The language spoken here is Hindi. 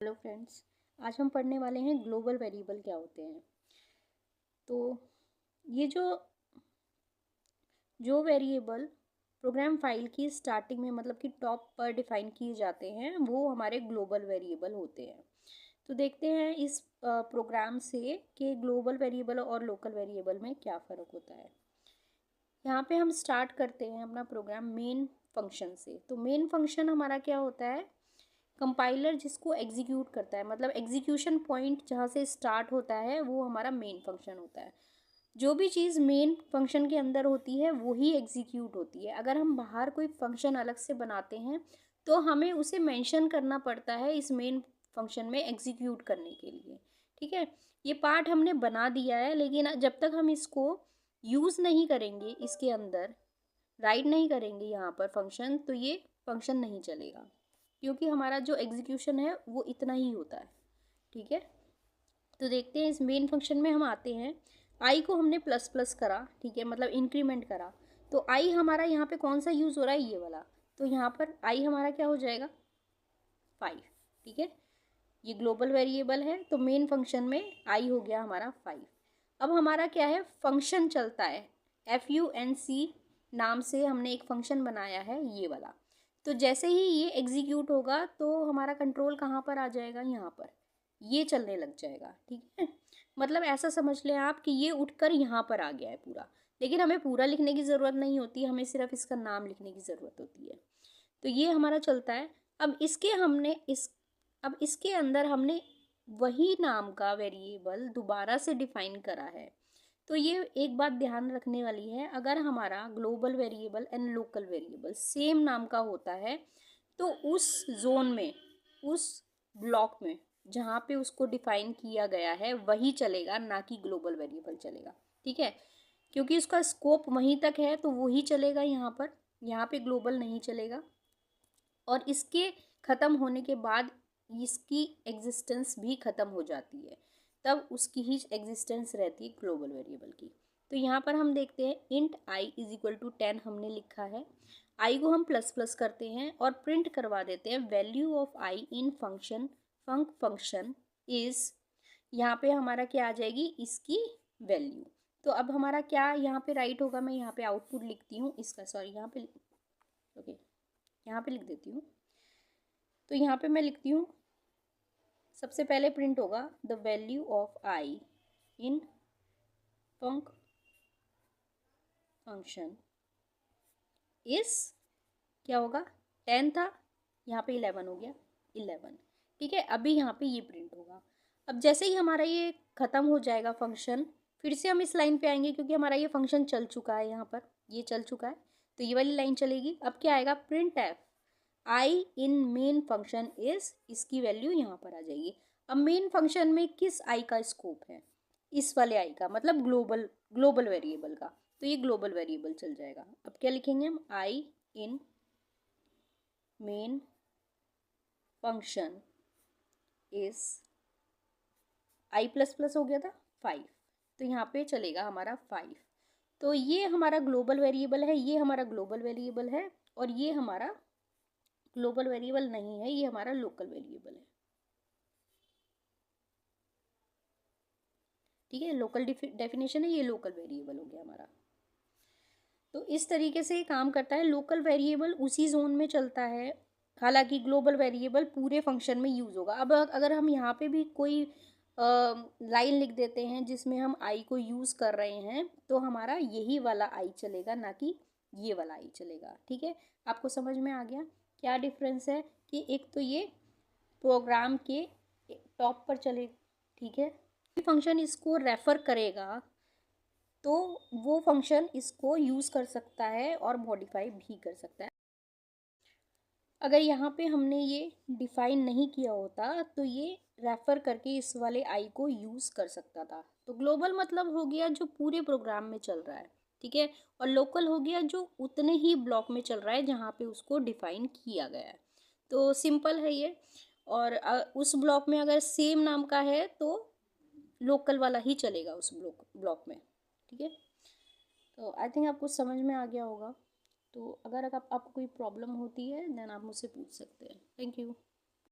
हेलो फ्रेंड्स, आज हम पढ़ने वाले हैं ग्लोबल वेरिएबल क्या होते हैं। तो ये जो वेरिएबल प्रोग्राम फाइल की स्टार्टिंग में मतलब कि टॉप पर डिफाइन किए जाते हैं वो हमारे ग्लोबल वेरिएबल होते हैं। तो देखते हैं इस प्रोग्राम से कि ग्लोबल वेरिएबल और लोकल वेरिएबल में क्या फ़र्क होता है। यहाँ पे हम स्टार्ट करते हैं अपना प्रोग्राम मेन फंक्शन से। तो मेन फंक्शन हमारा क्या होता है, कंपाइलर जिसको एग्जीक्यूट करता है, मतलब एग्जीक्यूशन पॉइंट जहाँ से स्टार्ट होता है वो हमारा मेन फंक्शन होता है। जो भी चीज़ मेन फंक्शन के अंदर होती है वही एग्जीक्यूट होती है। अगर हम बाहर कोई फंक्शन अलग से बनाते हैं तो हमें उसे मेंशन करना पड़ता है इस मेन फंक्शन में एग्जीक्यूट करने के लिए। ठीक है, ये पार्ट हमने बना दिया है, लेकिन जब तक हम इसको यूज़ नहीं करेंगे, इसके अंदर राइट नहीं करेंगे यहाँ पर फंक्शन, तो ये फंक्शन नहीं चलेगा, क्योंकि हमारा जो एग्जीक्यूशन है वो इतना ही होता है। ठीक है, तो देखते हैं इस मेन फंक्शन में हम आते हैं। आई को हमने प्लस प्लस करा, ठीक है, मतलब इंक्रीमेंट करा। तो आई हमारा यहाँ पे कौन सा यूज़ हो रहा है, ये वाला। तो यहाँ पर आई हमारा क्या हो जाएगा, 5। ठीक है, ये ग्लोबल वेरिएबल है तो मेन फंक्शन में आई हो गया हमारा 5। अब हमारा क्या है, फंक्शन चलता है, FUNC नाम से हमने एक फंक्शन बनाया है ये वाला। तो जैसे ही ये एग्जीक्यूट होगा तो हमारा कंट्रोल कहाँ पर आ जाएगा, यहाँ पर ये चलने लग जाएगा। ठीक है, मतलब ऐसा समझ लें आप कि ये उठकर यहाँ पर आ गया है पूरा, लेकिन हमें पूरा लिखने की ज़रूरत नहीं होती, हमें सिर्फ इसका नाम लिखने की ज़रूरत होती है। तो ये हमारा चलता है। अब इसके अंदर हमने वही नाम का वेरिएबल दोबारा से डिफाइन करा है। तो ये एक बात ध्यान रखने वाली है, अगर हमारा global variable and local variable same नाम का होता है तो उस जोन में, उस ब्लॉक में जहाँ पे उसको डिफाइन किया गया है वही चलेगा, ना कि ग्लोबल वेरिएबल चलेगा। ठीक है, क्योंकि उसका स्कोप वहीं तक है तो वही चलेगा यहाँ पे ग्लोबल नहीं चलेगा। और इसके ख़त्म होने के बाद इसकी एग्जिस्टेंस भी ख़त्म हो जाती है, तब उसकी ही एग्जिस्टेंस रहती है ग्लोबल वेरिएबल की। तो यहाँ पर हम देखते हैं int i is equal to 10 हमने लिखा है। आई को हम प्लस प्लस करते हैं और प्रिंट करवा देते हैं value of I in function is, यहाँ पे हमारा क्या आ जाएगी, इसकी वैल्यू। तो अब हमारा क्या यहाँ पे राइट होगा, मैं यहाँ पे आउटपुट लिखती हूँ इसका, सॉरी यहाँ पे, ओके यहाँ पे लिख देती हूँ। तो यहाँ पे मैं लिखती हूँ, सबसे पहले प्रिंट होगा the value of I in function इस, क्या होगा, 10 था, यहाँ पे 11 हो गया, 11। ठीक है, अभी यहाँ पे ये प्रिंट होगा। अब जैसे ही हमारा ये ख़त्म हो जाएगा फंक्शन, फिर से हम इस लाइन पे आएंगे, क्योंकि हमारा ये फंक्शन चल चुका है, यहाँ पर ये चल चुका है, तो ये वाली लाइन चलेगी। अब क्या आएगा, print F I in main function is, इसकी वैल्यू यहाँ पर आ जाएगी। अब मेन फंक्शन में किस आई का स्कोप है, इस वाले आई का, मतलब ग्लोबल वेरिएबल का, तो ये ग्लोबल वेरिएबल चल जाएगा। अब क्या लिखेंगे हम, I in main function is, I plus plus हो गया था 5, तो यहाँ पे चलेगा हमारा 5। तो ये हमारा ग्लोबल वेरिएबल है, ये हमारा ग्लोबल वेरिएबल है, और ये हमारा ग्लोबल वेरिएबल नहीं है, ये हमारा लोकल वेरिएबल है। ठीक है, लोकल डेफिनेशन है, ये लोकल वेरिएबल हो गया हमारा। तो इस तरीके से ये काम करता है। लोकल वेरिएबल उसी जोन में चलता है, हालांकि ग्लोबल वेरिएबल पूरे फंक्शन में यूज़ होगा। अब अगर हम यहाँ पे भी कोई लाइन लिख देते हैं जिसमें हम आई को यूज़ कर रहे हैं, तो हमारा यही वाला आई चलेगा, ना कि ये वाला आई चलेगा। ठीक है, आपको समझ में आ गया क्या डिफरेंस है, कि एक तो ये प्रोग्राम के टॉप पर चले, ठीक है, फंक्शन इसको रेफर करेगा तो वो फंक्शन इसको यूज़ कर सकता है और मॉडिफाई भी कर सकता है। अगर यहाँ पे हमने ये डिफाइन नहीं किया होता तो ये रेफर करके इस वाले आई को यूज़ कर सकता था। तो ग्लोबल मतलब हो गया जो पूरे प्रोग्राम में चल रहा है, ठीक है, और लोकल हो गया जो उतने ही ब्लॉक में चल रहा है जहाँ पे उसको डिफाइन किया गया है। तो सिंपल है ये। और उस ब्लॉक में अगर सेम नाम का है तो लोकल वाला ही चलेगा उस ब्लॉक में। ठीक है, तो आई थिंक आपको समझ में आ गया होगा। तो अगर आपको कोई प्रॉब्लम होती है देन आप मुझसे पूछ सकते हैं। Thank you.